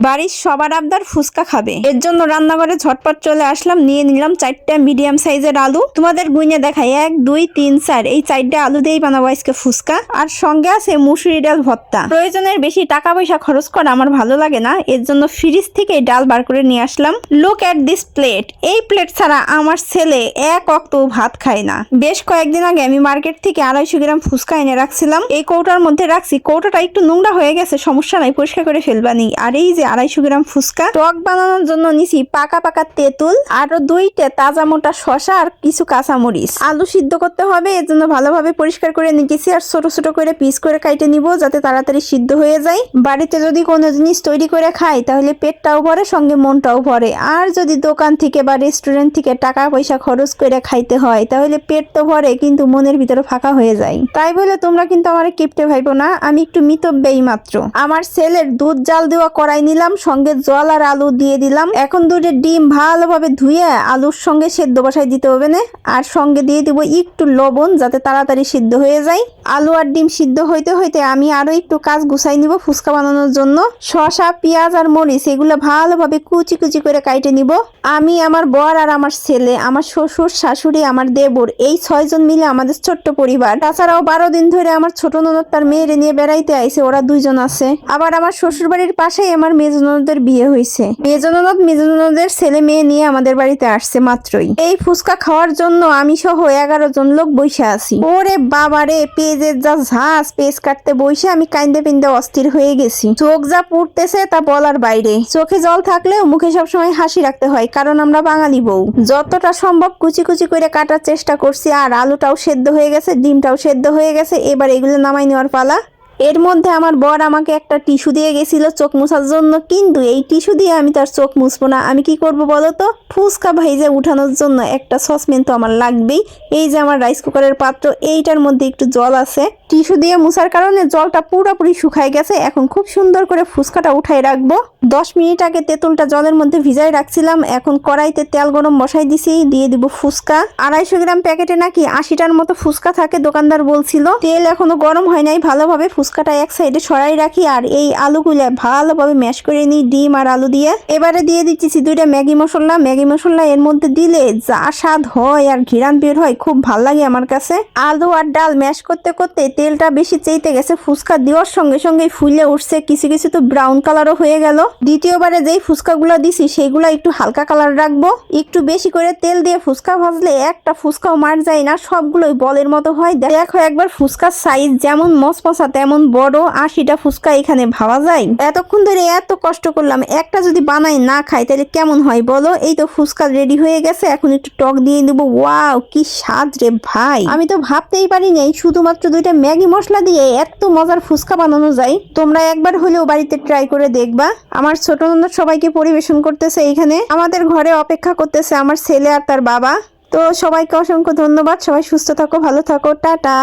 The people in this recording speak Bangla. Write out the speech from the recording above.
বাড়ির সবার আবদার ফুচকা খাবে, এর জন্য রান্নাঘরে ঝটপট চলে আসলাম। নিয়ে নিলাম 4টা মিডিয়াম সাইজের আলু। তোমাদের গুইনে দেখাই 1 2 3 4 এই 4টা আলু দিয়েই বানাবো আজকে ফুচকা। আর সঙ্গে আছে মুসুরি ডাল ভর্তা। প্রয়োজনের বেশি টাকা পয়সা খরচ করা আমার ভালো লাগে না, এর জন্য ফ্রিজ থেকে ডাল বার করে নিয়ে আসলাম। Look at this plate. এই প্লেট ছাড়া আমার ছেলে এক অক্ত ভাত খায় না। বেশ কয়েকদিন আগে আমি মার্কেট থেকে 250 গ্রাম ফুচকা এনে রাখছিলাম, এই কৌটার মধ্যে রাখছি। কৌটাটা একটু নোংরা হয়ে গেছে, সমস্যা নাই, পরিষ্কার করে ফেলবানি। আর এই যে 250 গ্রাম ফুচকা। টক বানানোর জন্য নিছি পাকা পাকা তেঁতুল, আরো 2টা তাজা মোটা শসা আর কিছু কাঁচামরিচ। আলু সিদ্ধ করতে হবে, এর জন্য ভালোভাবে পরিষ্কার করে নিতেছি আর ছোট ছোট করে পিস করে কাটে নিব, যাতে তাড়াতাড়ি সিদ্ধ হয়ে যায়। বাড়িতে যদি কোনো জিনিস তৈরি করে খাই তাহলে পেটটাও ভরে, সঙ্গে মনটাও ভরে। আর যদি দোকান থেকে বা রেস্টুরেন্ট থেকে টাকা পয়সা খরচ করে খাইতে হয় তাহলে পেট তো ভরে কিন্তু মনের ভিতরে ফাঁকা হয়ে যায়। তাই বলে তোমরা কিন্তু আমার কিপটে ভাইবো না, আমি একটু মিতব্যয়ী মাত্র। আমার ছেলের দুধ জাল দেওয়া কড়াই নিলাম, সঙ্গে জল আর আলু দিয়ে দিলাম। এখন 2টা ডিম ভালোভাবে ধুয়ে আলুর সঙ্গে সেদ্ধ বসাই দিতে হবে না। আর সঙ্গে দিয়ে দিব একটু লবণ, যাতে তাড়াতাড়ি সিদ্ধ হয়ে যায়। আলু আর ডিম সিদ্ধ হইতে হইতে আমি আরো একটু কাজ গুছাই নিব ফুচকা বানানোর জন্য। শসা পেঁয়াজ আর মরিচ এগুলো ভালোভাবে কুচি কুচি করে কাটে নিব। আমি, আমার বর আর আমার ছেলে, আমার শ্বশুর শাশুড়ি, আমার দেবর, এই 6 জন মিলে আমাদের ছোট্ট পরিবার। তাছাড়াও 12 দিন ধরে আমার ছোট ননদ তার মেয়েরে নিয়ে বেড়াইতে আইছে, ওরা 2 জন আছে। আবার আমার শ্বশুর বাড়ির পাশেই আমার মেজ ননদের বিয়ে হয়েছে। মেজ ননদের ছেলে মেয়ে নিয়ে আমাদের বাড়িতে আসছে মাত্রই। এই ফুচকা খাওয়ার জন্য আমি সহ 11 জন লোক বসে আছি। ওরে বাবারে, পেঁয়াজের যা ঝাঁজ, পেঁয়াজ কাটতে বসে আমি কাইন্দে পিন্দে অস্থির হয়ে গেছি। চোখ যা পুড়তেছে তা বলার বাইরে। চোখে জল থাকলেও মুখে সবসময় হাসি রাখতে হয়, কারণ আমরা বাঙালি বউ। যতটা সম্ভব কুচি কুচি করে কাটার চেষ্টা করছি। আর আলুটাও সেদ্ধ হয়ে গেছে, ডিমটাও সেদ্ধ হয়ে গেছে। এবার এগুলো নামাই নেওয়ার পালা। এর মধ্যে আমার বর আমাকে একটা টিস্যু দিয়ে গেছিল চোখ মুছার জন্য, কিন্তু এই টিস্যু দিয়ে আমি তার চোখ মুছবো না। আমি কি করব বলো তো? ফুচকা ভাইজা উঠানোর জন্য একটা সসপ্যান তো আমার লাগবেই। এই যে আমার রাইস কুকারের পাত্র, এইটার মধ্যে একটু জল আছে। টিস্যু দিয়ে মুছার কারণে জলটা পুরোপুরি শুকায় গেছে। এখন খুব সুন্দর করে ফুচকাটা উঠাই রাখবো। 10 মিনিট আগে তেঁতুলটা জলের মধ্যে ভিজাই রাখছিলাম। এখন কড়াইতে তেল গরম বসাই দিছি, দিয়ে দিব ফুচকা। 250 গ্রাম প্যাকেটে নাকি 80টার মতো ফুচকা থাকে, দোকানদার বলছিল। তেল এখনো গরম হয় নাই। ভালোভাবে ফুচকাটা এক সাইডে সরাই রাখি আর এই আলুগুলো ভালোভাবে ম্যাশ করে নিই ডিম আর আলু দিয়ে। এবারে দিয়ে দিচ্ছি 2টা ম্যাগি মশলা। ম্যাগি মশলা এর মধ্যে দিলে যা স্বাদ হয় আর ঘিরান বের হয়, খুব ভাল লাগে আমার কাছে। আলু আর ডাল ম্যাশ করতে করতে তেলটা বেশি চেইতে গেছে। ফুচকা দেওয়ার সঙ্গে সঙ্গে ফুলে উঠছে, কিছু কিছু তো ব্রাউন কালারও হয়ে গেল। দ্বিতীয়বারে যেই ফুচকাগুলো দিছি সেগুলো একটু হালকা কালার রাখবো। একটু বেশি করে তেল দিয়ে ফুচকা ভাজলে একটা ফুচকাও মার যায় না, সবগুলোই বলের মতো হয়। দেখো একবার ফুচকার সাইজ যেমন মচমচা তেমন বড়। 80টা ফুচকা এখানে ভাবা যায়? এতক্ষণ ধরে এত কষ্ট করলাম, একটা যদি বানাই না খাই তাহলে কেমন হয় বলো? এই তো ফুচকা রেডি হয়ে গেছে, এখন একটু টক দিয়ে দেবো। ওয়াও, কি স্বাদ রে ভাই! আমি তো ভাবতেই পারি নাই শুধুমাত্র 2টা ম্যাগি মশলা দিয়ে এত মজার ফুচকা বানানো যায়। তোমরা একবার হলেও বাড়িতে ট্রাই করে দেখবা। আমার ছোট ননদ সবাইকে পরিবেশন করতেছে এইখানে। আমাদের ঘরে অপেক্ষা করতেছে আমার ছেলে আর তার বাবা। তো সবাইকে অসংখ্য ধন্যবাদ। সবাই সুস্থ থাকো, ভালো থাকো, টাটা।